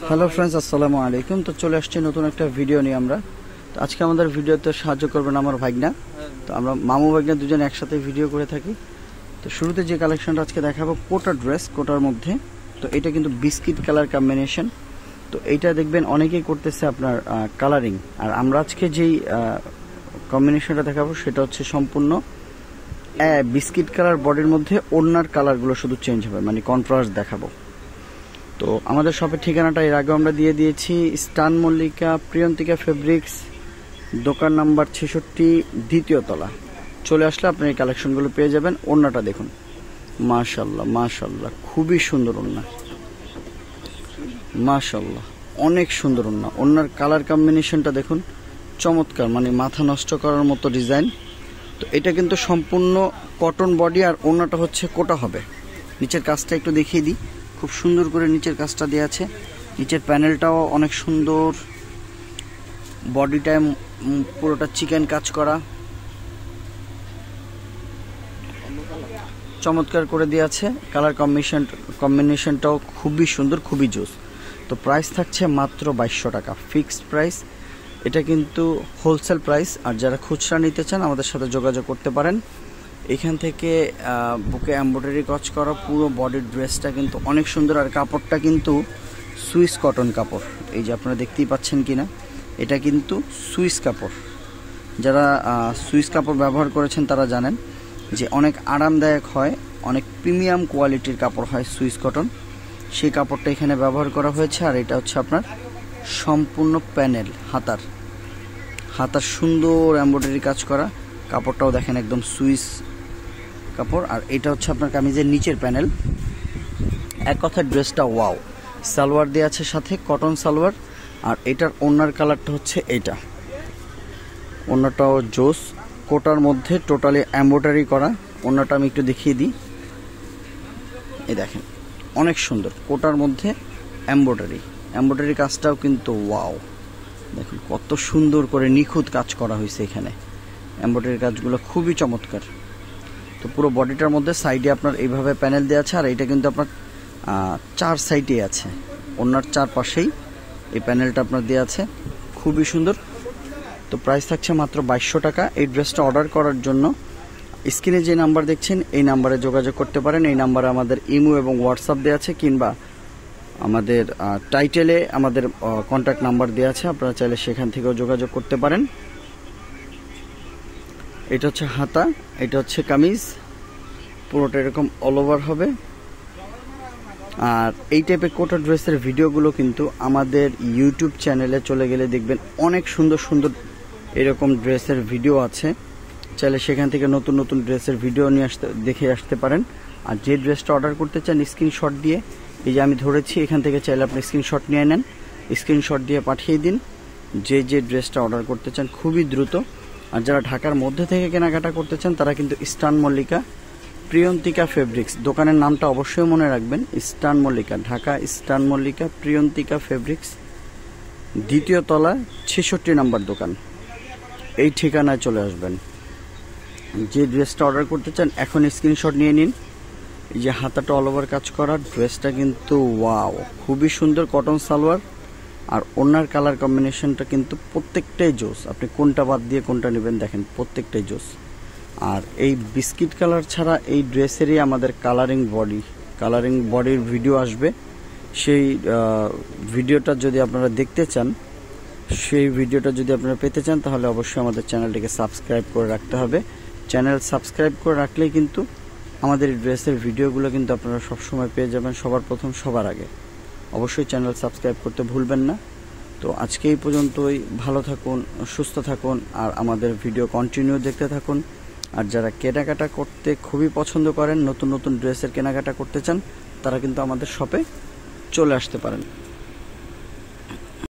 Hello friends, আসসালামু আলাইকুম। তো চলে আসছি নতুন একটা ভিডিও নিয়ে আমরা। তো আজকে আমাদের ভিডিওতে সাহায্য করবেন আমার ভাইগনা। তো আমরা মামু ভাইগনা দুজন একসাথে ভিডিও করে থাকি। তো শুরুতে যে কালেকশনটা আজকে দেখাবো, কোটা ড্রেস, কোটার মধ্যে। তো এটা কিন্তু বিস্কিট কালার কম্বিনেশন। তো এইটা দেখবেন অনেকেই করতেছে আপনার কালারিং। আর আমরা আজকে যেই কম্বিনেশনটা দেখাবো সেটা হচ্ছে সম্পূর্ণ বিস্কিট কালার বডির মধ্যে ওড়নার কালারগুলো শুধু চেঞ্জ হবে, মানে কন্ট্রাস্ট দেখাবো। তো আমাদের শপের ঠিকানাটা এর আগে আমরা দিয়ে দিয়েছি, স্টান মল্লিকা প্রিয়ন্তিকা ফেব্রিক্স, দোকান নাম্বার 66, দ্বিতীয় তলা। চলে আসলে আপনি এই কালেকশনগুলো পেয়ে যাবেন। ওড়নাটা দেখুন, মাশাল্লাহ মাশাল্লাহ, খুবই সুন্দর ওড়না, মাশাল্লাহ, অনেক সুন্দর ওড়না। ওড়নার কালার কম্বিনেশনটা দেখুন, চমৎকার, মানে মাথা নষ্ট করার মতো ডিজাইন। তো এটা কিন্তু সম্পূর্ণ কটন বডি, আর ওড়নাটা হচ্ছে কোটা হবে। নিচের কাজটা একটু দেখিয়ে দিই, খুব সুন্দর করে নিচের কাজটা দেওয়া আছে। নিচের প্যানেলটাও অনেক সুন্দর, বডিটায় পুরোটা চিকেন কাজ করা, চমৎকার করে দেওয়া আছে। কালার কম্বিনেশনটাও খুবই সুন্দর, খুবই জোস। তো প্রাইস থাকছে মাত্র 2200 টাকা, ফিক্সড প্রাইস। এটা কিন্তু হোলসেল প্রাইস। আর যারা খুচরা নিতে চান আমাদের সাথে যোগাযোগ করতে পারেন। এখান থেকে বুকে এমব্রয়ডারি কাজ করা পুরো বডির ড্রেসটা কিন্তু অনেক সুন্দর। আর কাপড়টা কিন্তু সুইস কটন কাপড়, এই যে আপনারা দেখতেই পাচ্ছেন কিনা, এটা কিন্তু সুইস কাপড়। যারা সুইস কাপড় ব্যবহার করেছেন তারা জানেন যে অনেক আরামদায়ক হয়, অনেক প্রিমিয়াম কোয়ালিটির কাপড় হয় সুইস কটন। সেই কাপড়টা এখানে ব্যবহার করা হয়েছে। আর এটা হচ্ছে আপনার সম্পূর্ণ প্যানেল, হাতার সুন্দর এমব্রয়ডারি কাজ করা। কাপড়টাও দেখেন একদম সুইস কাপড়। আর এটা হচ্ছে আপনার কামিজের নিচের প্যানেল। এক কথায় ড্রেসটা ওয়াও। সালোয়ার দেওয়া আছে সাথে, কটন সালোয়ার। আর এটার ওড়নার কালারটা হচ্ছে এইটা, ওড়নাটাও জোস, কোটার মধ্যে টোটালি এমব্রয়ডারি করা। ওড়নাটা আমি একটু দেখিয়ে দিই, এই দেখেন অনেক সুন্দর, কোটার মধ্যে এমব্রয়ডারি কাজটাও কিন্তু ওয়াও। দেখুন কত সুন্দর করে নিখুঁত কাজ করা হয়েছে এখানে, এমব্রয়ডারি কাজগুলো খুবই চমৎকার। তো পুরো বডিটার মধ্যে সাইডে আপনার এইভাবে প্যানেল দেওয়া আছে। আর এটা কিন্তু আপনার 4 সাইডে আছে, ওড়নার 4 পাশেই এই প্যানেলটা আপনার দেওয়া আছে, খুবই সুন্দর। তো প্রাইস থাকছে মাত্র 2200 টাকা। এই ড্রেসটা অর্ডার করার জন্য স্ক্রিনে যে নাম্বার দেখছেন এই নাম্বারে যোগাযোগ করতে পারেন। এই নাম্বারে আমাদের ইমো এবং হোয়াটসঅ্যাপ দেওয়া আছে, কিংবা আমাদের টাইটেলে আমাদের কন্ট্যাক্ট নাম্বার দেওয়া আছে, আপনারা চাইলে সেখান থেকেও যোগাযোগ করতে পারেন। এটা হচ্ছে হাতা, এটা হচ্ছে কামিজ, পুরোটা এরকম অল ওভার হবে। আর এই টাইপের কোটা ড্রেসের ভিডিওগুলো কিন্তু আমাদের ইউটিউব চ্যানেলে চলে গেলে দেখবেন অনেক সুন্দর সুন্দর এরকম ড্রেসের ভিডিও আছে। চাইলে সেখান থেকে নতুন নতুন ড্রেসের ভিডিও নিয়ে দেখে আসতে পারেন। আর যে ড্রেসটা অর্ডার করতে চান স্ক্রিনশট দিয়ে, এই যে আমি ধরেছি, এখান থেকে চাইলে আপনি স্ক্রিনশট নিয়ে নেন, স্ক্রিনশট দিয়ে পাঠিয়ে দিন যে ড্রেসটা অর্ডার করতে চান, খুবই দ্রুত। আর যারা ঢাকার মধ্যে থেকে কেনাকাটা করতে চান তারা কিন্তু স্টান মল্লিকা প্রিয়ন্তিকা ফেব্রিক্স, দোকানের নামটা অবশ্যই মনে রাখবেন, স্টান মল্লিকা, ঢাকা স্টান মল্লিকা প্রিয়ন্তিকা ফেব্রিক্স, দ্বিতীয় তলা 66 নম্বর দোকান। এই ঠিকানায় চলে আসবেন। যে ড্রেসটা অর্ডার করতে চান এখন স্ক্রিনশট নিয়ে নিন। এই যে হাতাটা অল ওভার কাজ করা, ড্রেসটা কিন্তু ওয়াও, খুবই সুন্দর, কটন সালোয়ার। আর ওড়নার কালার কম্বিনেশনটা কিন্তু প্রত্যেকটাই জোস। আপনি কোনটা বাদ দিয়ে কোনটা নেবেন দেখেন, প্রত্যেকটাই জোস। আর এই বিস্কিট কালার ছাড়া এই ড্রেসেরই আমাদের কালারিং বডির ভিডিও আসবে। সেই ভিডিওটা যদি আপনারা দেখতে চান, সেই ভিডিওটা যদি আপনারা পেতে চান, তাহলে অবশ্যই আমাদের চ্যানেলটিকে সাবস্ক্রাইব করে রাখতে হবে। চ্যানেল সাবস্ক্রাইব করে রাখলেই কিন্তু আমাদের এই ড্রেসের ভিডিওগুলো কিন্তু আপনারা সবসময় পেয়ে যাবেন, সবার প্রথম সবার আগে। অবশ্যই চ্যানেল সাবস্ক্রাইব করতে ভুলবেন না। তো আজকে এই পর্যন্তই, ভালো থাকুন, সুস্থ থাকুন, আর আমাদের ভিডিও কন্টিনিউ দেখতে থাকুন। আর যারা কেনাকাটা করতে খুবই পছন্দ করেন, নতুন নতুন ড্রেসের কেনাকাটা করতে চান, তারা কিন্তু আমাদের শপে চলে আসতে পারেন।